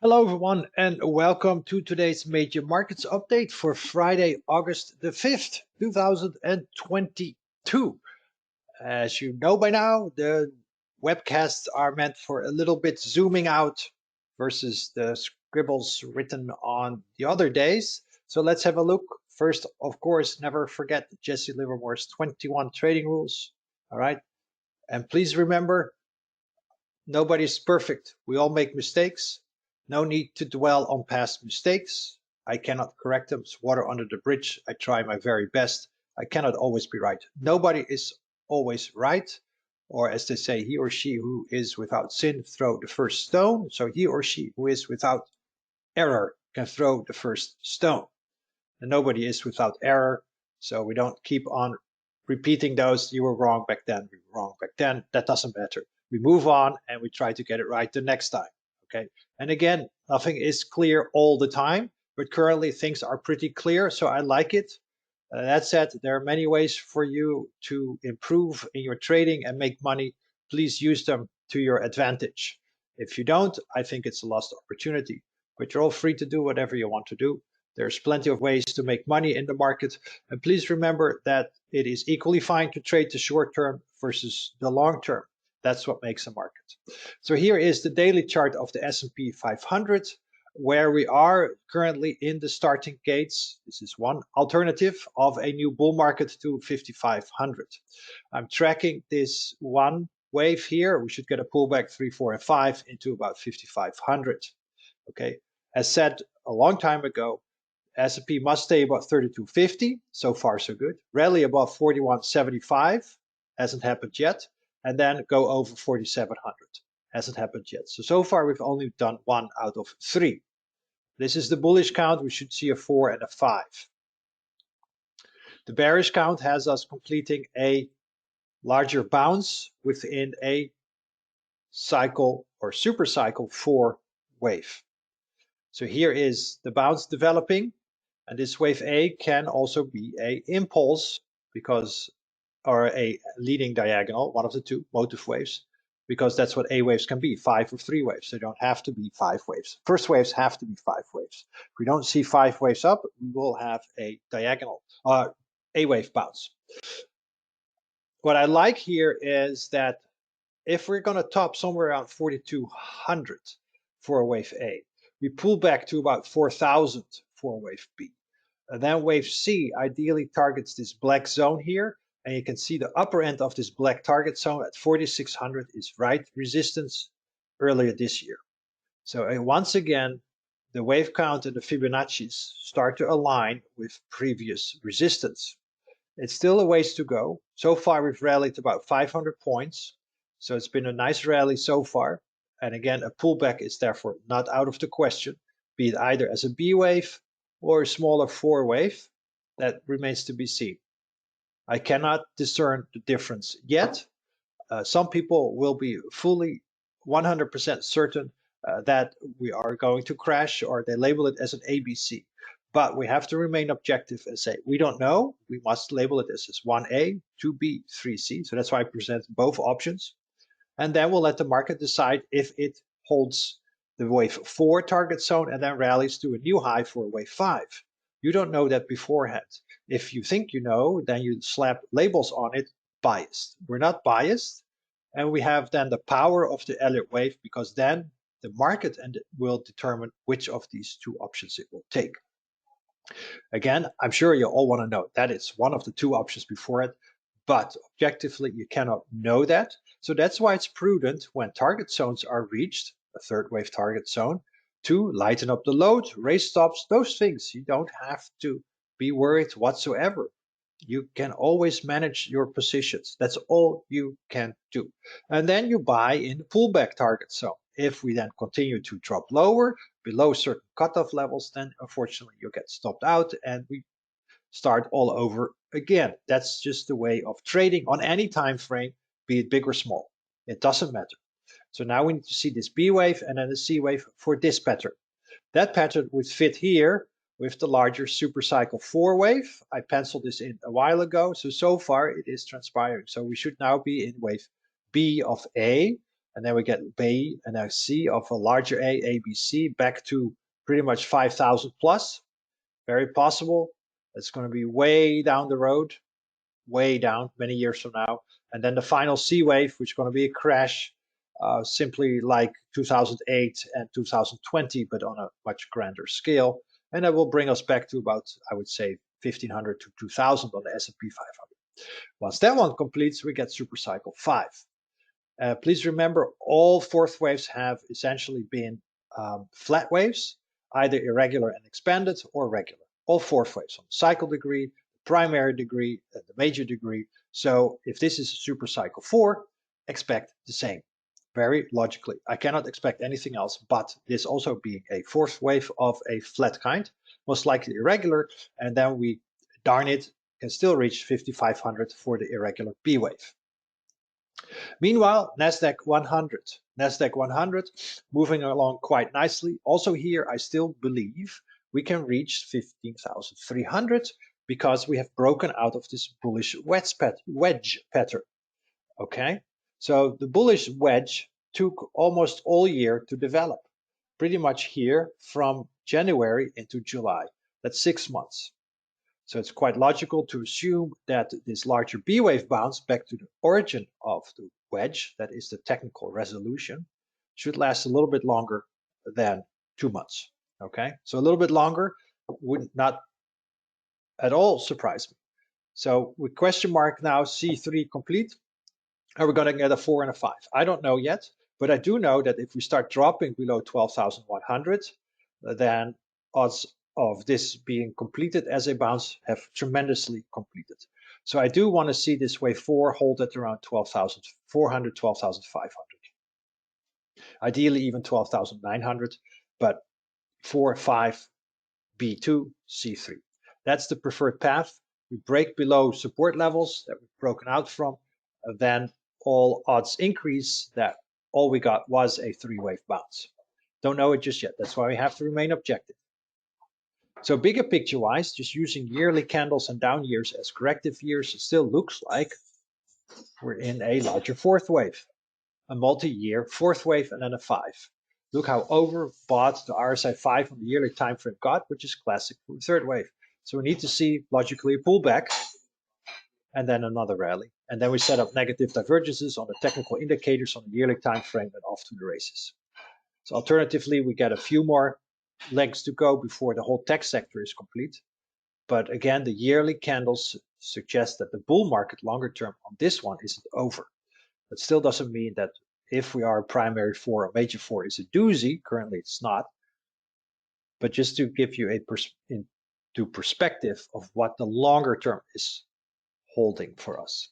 Hello everyone and welcome to today's major markets update for Friday, August the 5th, 2022. As you know by now, the webcasts are meant for a little bit zooming out versus the scribbles written on the other days. So let's have a look. First, of course, never forget Jesse Livermore's 21 trading rules. All right. And please remember, nobody's perfect. We all make mistakes. No need to dwell on past mistakes. I cannot correct them. It's water under the bridge. I try my very best. I cannot always be right. Nobody is always right. Or as they say, he or she who is without sin, throw the first stone. So he or she who is without error can throw the first stone. And nobody is without error. So we don't keep on repeating those. You were wrong back then. We were wrong back then. That doesn't matter. We move on and we try to get it right the next time. Okay. And again, nothing is clear all the time, but currently things are pretty clear. So I like it. That said, there are many ways for you to improve in your trading and make money. Please use them to your advantage. If you don't, I think it's a lost opportunity. But you're all free to do whatever you want to do. There's plenty of ways to make money in the market. And please remember that it is equally fine to trade the short term versus the long term. That's what makes a market. So here is the daily chart of the S&P 500, where we are currently in the starting gates. This is one alternative of a new bull market to 5,500. I'm tracking this one wave here. We should get a pullback 3, 4, and 5 into about 5,500. Okay, as said a long time ago, S&P must stay above 3250. So far, so good. Rally above 4175. Hasn't happened yet. And then go over 4700. Hasn't happened yet. So far, we've only done 1 out of 3. This is the bullish count. We should see a 4 and a 5. The bearish count has us completing a larger bounce within a cycle or super cycle 4 wave. So here is the bounce developing. And this wave A can also be a impulse because, or a leading diagonal, one of the two motive waves, because that's what A waves can be, 5 or 3 waves. They don't have to be 5 waves. First waves have to be 5 waves. If we don't see 5 waves up, we will have a diagonal, A wave bounce. What I like here is that if we're going to top somewhere around 4,200 for a wave A, we pull back to about 4,000 for a wave B. And then wave C ideally targets this black zone here. And you can see the upper end of this black target zone at 4,600 is right resistance earlier this year. So once again, the wave count and the Fibonacci's start to align with previous resistance. It's still a ways to go. So far, we've rallied about 500 points. So it's been a nice rally so far. And again, a pullback is therefore not out of the question, be it either as a B wave or a smaller 4 wave. That remains to be seen. I cannot discern the difference yet. Some people will be fully 100% certain that we are going to crash, or they label it as an ABC. But we have to remain objective and say, we don't know. We must label it as 1A, 2B, 3C. So that's why I present both options. And then we'll let the market decide if it holds the wave 4 target zone and then rallies to a new high for wave 5. You don't know that beforehand. If you think you know, then you slap labels on it, biased. We're not biased. And we have then the power of the Elliott Wave, because then the market will determine which of these two options it will take. Again, I'm sure you all want to know that it's one of the two options before it, but objectively you cannot know that. So that's why it's prudent when target zones are reached, a third wave target zone, to lighten up the load, raise stops, those things. You don't have to be worried whatsoever. You can always manage your positions. That's all you can do. And then you buy in the pullback target zone. If we then continue to drop lower, below certain cutoff levels, then unfortunately you get stopped out and we start all over again. That's just the way of trading on any time frame, be it big or small. It doesn't matter. So now we need to see this B wave and then the C wave for this pattern. That pattern would fit here with the larger super cycle 4 wave. I penciled this in a while ago. So far it is transpiring. So we should now be in wave B of A. and then we get B and a C of a larger A, B, C, back to pretty much 5,000 plus. Very possible. It's going to be way down the road, way down, many years from now. And then the final C wave, which is going to be a crash, simply like 2008 and 2020, but on a much grander scale. And that will bring us back to about, I would say, 1500 to 2000 on the S&P 500. Once that one completes, we get super cycle 5. Please remember, all fourth waves have essentially been flat waves, either irregular and expanded or regular. All fourth waves on the cycle degree, the primary degree, the major degree. So if this is a super cycle 4, expect the same. Very logically. I cannot expect anything else but this also being a fourth wave of a flat kind, most likely irregular, and then we, darn it, can still reach 5,500 for the irregular B wave. Meanwhile, NASDAQ 100. NASDAQ 100 moving along quite nicely. Also here, I still believe we can reach 15,300 because we have broken out of this bullish wedge pattern. Okay, so the bullish wedge took almost all year to develop. Pretty much here from January into July. That's 6 months. So it's quite logical to assume that this larger B wave bounce back to the origin of the wedge, that is the technical resolution, should last a little bit longer than 2 months. Okay, so a little bit longer would not at all surprise me. So with question mark now, C3 complete, are we going to get a 4 and a 5? I don't know yet, but I do know that if we start dropping below 12,100, then odds of this being completed as a bounce have tremendously completed. So I do want to see this wave 4 hold at around 12,400, 12,500. Ideally even 12,900, but 4, 5, B2, C3. That's the preferred path. We break below support levels that we've broken out from, then all odds increase that all we got was a 3-wave bounce. Don't know it just yet. That's why we have to remain objective. So bigger picture wise, just using yearly candles and down years as corrective years, it still looks like we're in a larger fourth wave, a multi-year fourth wave and then a 5. Look how overbought the RSI 5 on the yearly time frame got, which is classic for the third wave. So we need to see logically a pullback and then another rally. And then we set up negative divergences on the technical indicators on the yearly time frame and off to the races. So alternatively, we get a few more legs to go before the whole tech sector is complete. But again, the yearly candles suggest that the bull market longer term on this one isn't over. That still doesn't mean that if we are a primary 4 or major 4 is a doozy. Currently it's not. But just to give you into perspective of what the longer term is holding for us.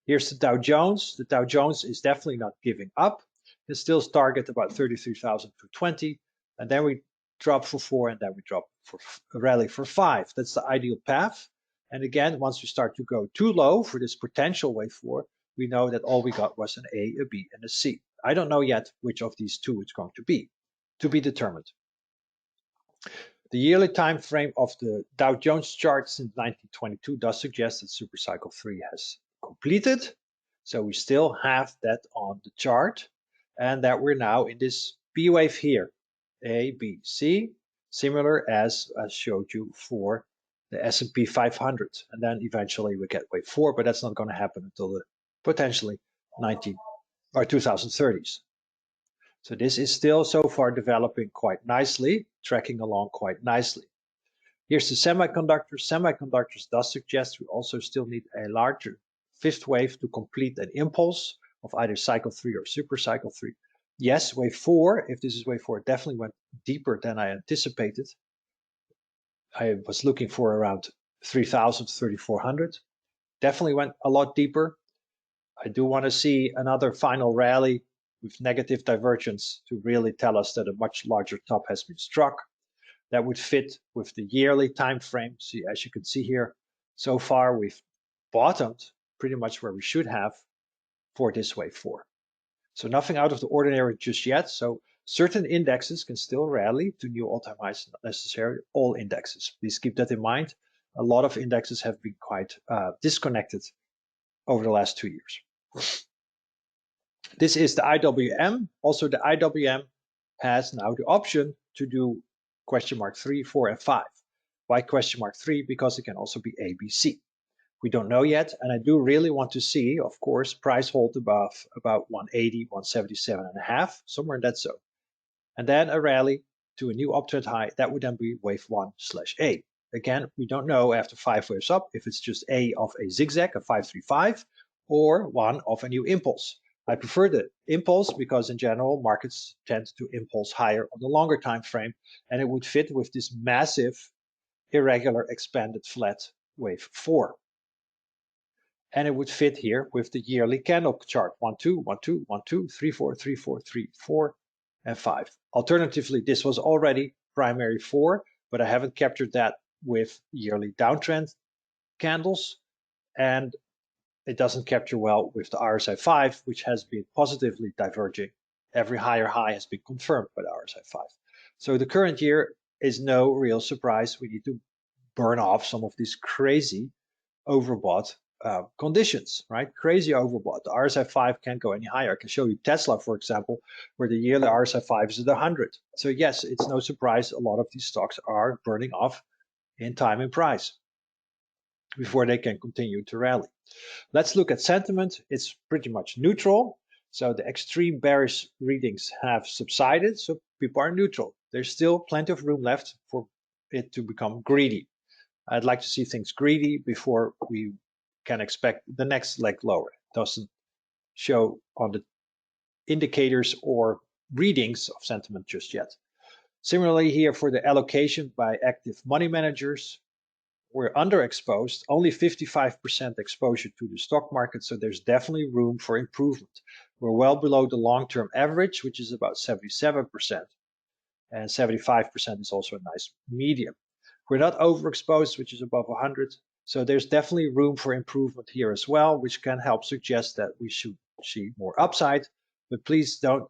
Here's the Dow Jones. The Dow Jones is definitely not giving up. It still target about 33,220, and then we drop for 4, and then we drop for a rally for 5. That's the ideal path. And again, once we start to go too low for this potential wave 4, we know that all we got was an A, a B, and a C. I don't know yet which of these two it's going to be determined. The yearly time frame of the Dow Jones chart since 1922 does suggest that supercycle 3 has completed. So we still have that on the chart, and that we're now in this B wave here, A, B, C, similar as I showed you for the S&P 500. And then eventually we get wave 4, but that's not going to happen until the potentially 2030s. So this is still so far developing quite nicely, tracking along quite nicely. Here's the semiconductors. Semiconductors does suggest we also still need a larger fifth wave to complete an impulse of either cycle 3 or super cycle 3. Yes, wave 4, if this is wave 4, definitely went deeper than I anticipated. I was looking for around 3,000, 3,400. Definitely went a lot deeper. I do want to see another final rally with negative divergence to really tell us that a much larger top has been struck. That would fit with the yearly time frame. See, as you can see here, so far we've bottomed pretty much where we should have for this wave 4. So nothing out of the ordinary just yet. So certain indexes can still rally to new all-time highs, not necessarily all indexes. Please keep that in mind. A lot of indexes have been quite disconnected over the last 2 years. This is the IWM. Also, the IWM has now the option to do question mark 3, 4, and 5. Why question mark 3? Because it can also be A, B, C. We don't know yet, and I do really want to see, of course, price hold above about 180, 177.5, somewhere in that zone. And then a rally to a new uptrend high. That would then be wave 1/A. Again, we don't know after 5 waves up if it's just A of a zigzag, a 535, or one of a new impulse. I prefer the impulse because in general, markets tend to impulse higher on the longer time frame, and it would fit with this massive, irregular, expanded flat wave 4. And it would fit here with the yearly candle chart 1, 2, 1, 2, 1, 2, 3, 4, 3, 4, 3, 4, and 5. Alternatively, this was already primary 4, but I haven't captured that with yearly downtrend candles, and it doesn't capture well with the RSI 5, which has been positively diverging. Every higher high has been confirmed by the RSI 5. So the current year is no real surprise. We need to burn off some of these crazy overbought conditions, right? Crazy overbought. The RSI 5 can't go any higher. I can show you Tesla, for example, where the yearly RSI 5 is at 100. So yes, it's no surprise a lot of these stocks are burning off in time and price before they can continue to rally. Let's look at sentiment. It's pretty much neutral. So the extreme bearish readings have subsided, so people are neutral. There's still plenty of room left for it to become greedy. I'd like to see things greedy before we can expect the next leg lower. It doesn't show on the indicators or readings of sentiment just yet. Similarly here for the allocation by active money managers, we're underexposed, only 55% exposure to the stock market, so there's definitely room for improvement. We're well below the long-term average, which is about 77%, and 75% is also a nice medium. We're not overexposed, which is above 100, so there's definitely room for improvement here as well, which can help suggest that we should see more upside, but please don't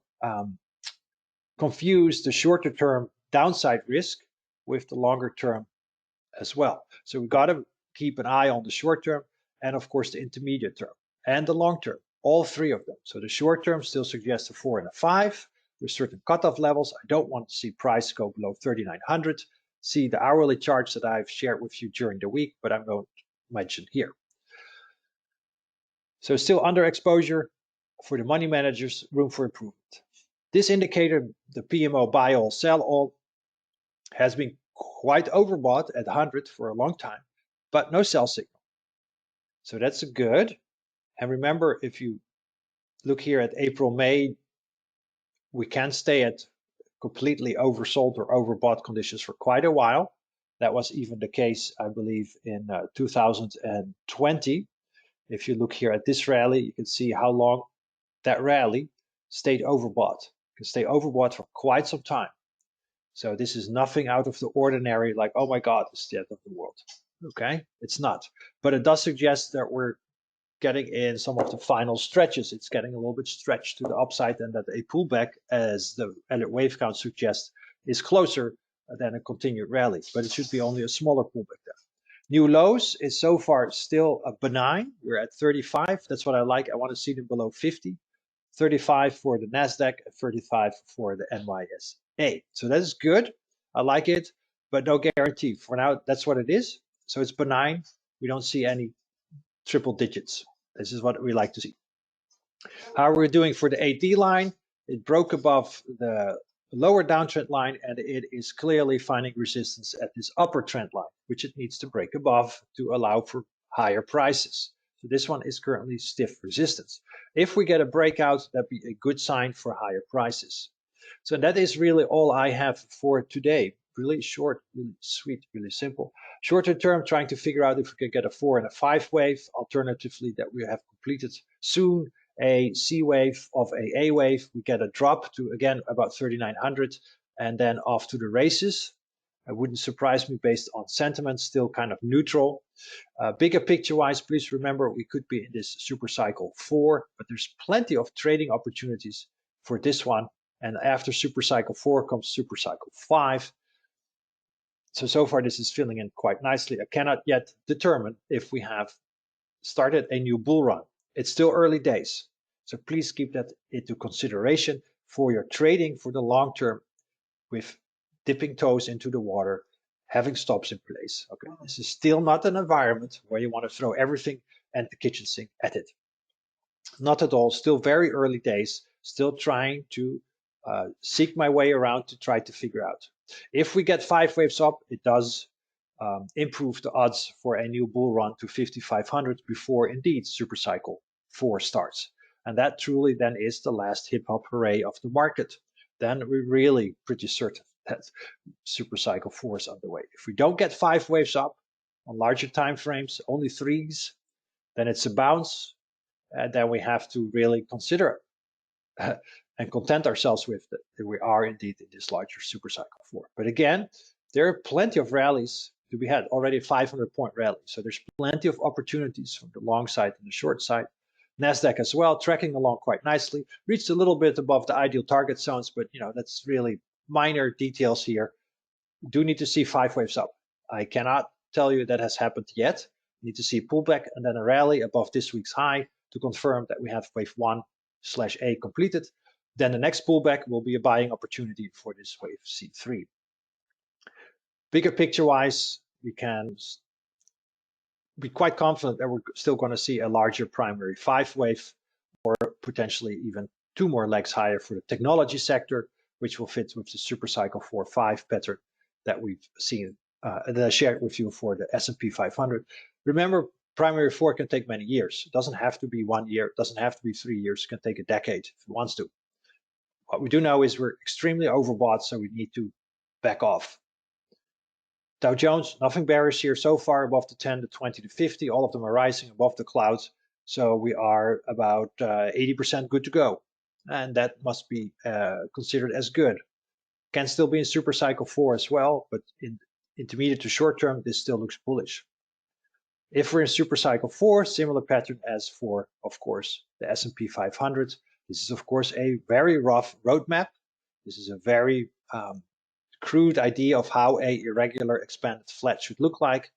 confuse the shorter term downside risk with the longer term as well. So we got to keep an eye on the short term and of course the intermediate term and the long term, all three of them. So the short term still suggests a 4 and a 5 with certain cutoff levels. I don't want to see price go below 3,900. See the hourly charts that I've shared with you during the week, but I'm going to mention here. So still under exposure for the money managers, room for improvement. This indicator, the PMO buy all sell all, has been quite overbought at 100 for a long time, but no sell signal. So that's good. And remember, if you look here at April, May, we can stay at completely oversold or overbought conditions for quite a while. That was even the case, I believe, in 2020. If you look here at this rally, you can see how long that rally stayed overbought. It can stay overbought for quite some time. So this is nothing out of the ordinary, like, oh my God, it's the end of the world. Okay, it's not. But it does suggest that we're getting in some of the final stretches. It's getting a little bit stretched to the upside, and that a pullback, as the Elliott Wave count suggests, is closer than a continued rally. But it should be only a smaller pullback there. New lows is so far still benign. We're at 35. That's what I like. I want to see them below 50. 35 for the NASDAQ, 35 for the NYSE. So that is good. I like it, but no guarantee. For now, that's what it is. So it's benign. We don't see any triple digits. This is what we like to see. How we're doing for the AD line, it broke above the lower downtrend line, and it is clearly finding resistance at this upper trend line, which it needs to break above to allow for higher prices. So this one is currently stiff resistance. If we get a breakout, that'd be a good sign for higher prices. So that is really all I have for today. Really short, really sweet, really simple. Shorter term, trying to figure out if we can get a 4 and a 5 wave. Alternatively, that we have completed soon a C wave of a wave. We get a drop to, again, about 3,900 and then off to the races. It wouldn't surprise me based on sentiment, still kind of neutral. Bigger picture-wise, please remember we could be in this super cycle 4, but there's plenty of trading opportunities for this one. And after super cycle 4 comes super cycle 5. So far this is filling in quite nicely. I cannot yet determine if we have started a new bull run. It's still early days. So please keep that into consideration for your trading for the long term with dipping toes into the water, having stops in place. Okay, this is still not an environment where you want to throw everything and the kitchen sink at it. Not at all, still very early days, still trying to seek my way around to try to figure out. If we get 5 waves up, it does improve the odds for a new bull run to 5,500 before indeed super cycle 4 starts. And that truly then is the last hip hop hooray of the market. Then we're really pretty certain that super cycle 4 is underway. If we don't get 5 waves up on larger time frames, only 3s, then it's a bounce. And then we have to really consider and content ourselves with that we are indeed in this larger super cycle 4. But again, there are plenty of rallies to be had, already 500-point rally. So there's plenty of opportunities from the long side and the short side. NASDAQ as well, tracking along quite nicely, reached a little bit above the ideal target zones, but that's really minor details here. We do need to see 5 waves up. I cannot tell you that has happened yet. We need to see a pullback and then a rally above this week's high to confirm that we have wave 1/A completed. Then the next pullback will be a buying opportunity for this wave C3. Bigger picture wise, we can be quite confident that we're still going to see a larger primary 5 wave, or potentially even 2 more legs higher for the technology sector, which will fit with the super cycle 4-5 pattern that we've seen, that I shared with you for the S&P 500. Remember, primary 4 can take many years. It doesn't have to be 1 year, it doesn't have to be 3 years, it can take a decade if it wants to. What we do know is we're extremely overbought, so we need to back off. Dow Jones, nothing bearish here so far, above the 10, the 20, the 50. All of them are rising above the clouds. So we are about 80% good to go. And that must be considered as good. Can still be in super cycle 4 as well, but in intermediate to short term, this still looks bullish. If we're in super cycle 4, similar pattern as for, of course, the S&P 500. This is, of course, a very rough roadmap. This is a very crude idea of how a irregular expanded flat should look like.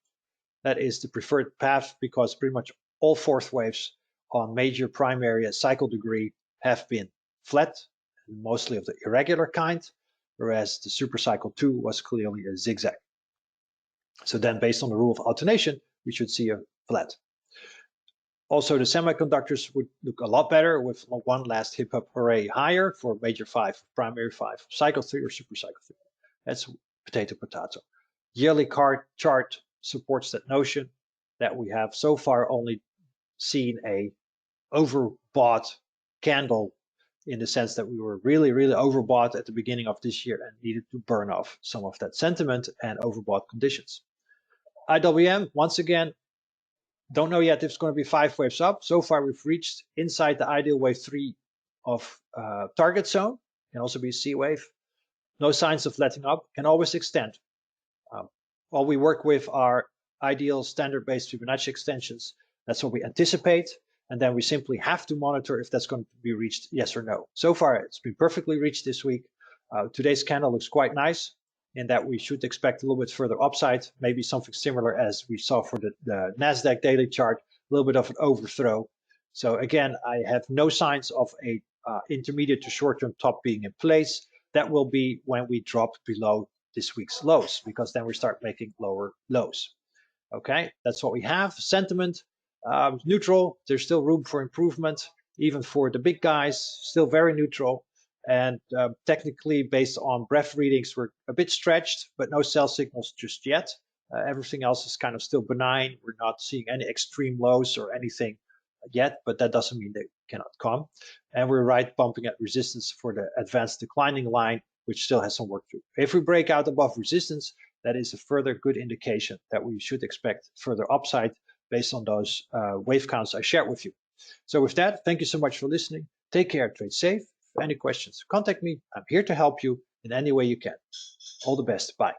That is the preferred path because pretty much all 4th waves on major primary and cycle degree have been flat, mostly of the irregular kind, whereas the super cycle 2 was clearly a zigzag. So then based on the rule of alternation, we should see a flat. Also, the semiconductors would look a lot better with one last hip hop hooray higher for major 5, primary 5, cycle 3 or super cycle 3. That's potato. Yearly chart supports that notion that we have so far only seen a overbought candle, in the sense that we were really overbought at the beginning of this year and needed to burn off some of that sentiment and overbought conditions. IWM, once again, don't know yet if it's going to be 5 waves up. So far we've reached inside the ideal wave 3 of target zone, can also be a C wave. No signs of letting up, can always extend. While we work with our ideal standard-based Fibonacci extensions, that's what we anticipate, and then we simply have to monitor if that's going to be reached, yes or no. So far, it's been perfectly reached this week. Today's candle looks quite nice in that we should expect a little bit further upside, maybe something similar as we saw for the NASDAQ daily chart, a little bit of an overthrow. So again, I have no signs of a intermediate to short-term top being in place. That will be when we drop below this week's lows, because then we start making lower lows. Okay, that's what we have. Sentiment, neutral. There's still room for improvement, even for the big guys, still very neutral. And technically, based on breadth readings, we're a bit stretched, but no sell signals just yet. Everything else is kind of still benign. We're not seeing any extreme lows or anything yet, but that doesn't mean they cannot come. And we're right bumping at resistance for the advanced declining line, which still has some work to do. If we break out above resistance, that is a further good indication that we should expect further upside based on those wave counts I shared with you. So with that, thank you so much for listening. Take care, trade safe. If any questions, contact me. I'm here to help you in any way you can. All the best. Bye.